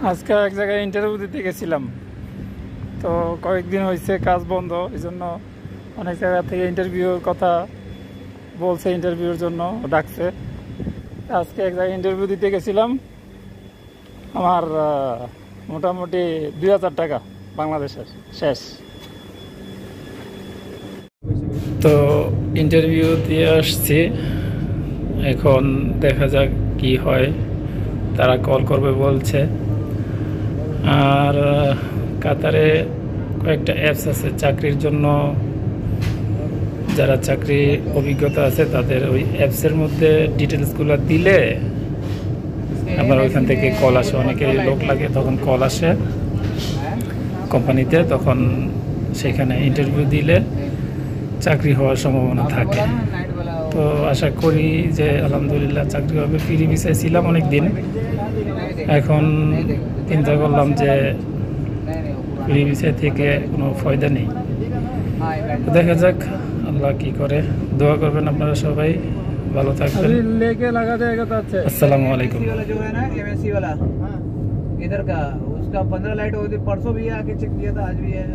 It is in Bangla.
আজকে এক জায়গায় ইন্টারভিউ দিতে গেছিলাম, তো কয়েকদিন হয়েছে কাজ বন্ধ, এই জন্য অনেক জায়গা থেকে ইন্টারভিউর কথা বলছে, ইন্টারভিউর জন্য ডাকছে। আজকে এক জায়গায় ইন্টারভিউ দিতে গেছিলাম। আমার মোটামুটি 2000 টাকা বাংলাদেশের শেষ। তো ইন্টারভিউ দিয়ে আসছি, এখন দেখা যাক কি হয়। তারা কল করবে বলছে। আর কাতারে কয়েকটা অ্যাপস আছে চাকরির জন্য, যারা চাকরি অভিজ্ঞতা আছে তাদের ওই অ্যাপসের মধ্যে ডিটেলসগুলো দিলে আপনার ওইখান থেকে কল আসে। অনেকে লোক লাগে, তখন কল আসে কোম্পানিতে, তখন সেখানে ইন্টারভিউ দিলে চাকরি হওয়ার সম্ভাবনা থাকে। তো আশা করি যে আলহামদুলিল্লাহ চাকরি হবে। ফ্রি ভিসায় ছিলাম অনেক দিন, এখন চিন্তা করলাম যে ফ্রি ভিসায় থেকে কোনো ফায়দা নেই। দেখা যাক আল্লাহ কি করে। দোয়া করবেন আপনারা সবাই, ভালো থাকবেন। আসসালামু আলাইকুম। इधर का उसका 15 लाइट परसों भी आके चेक किया था, आज भी है।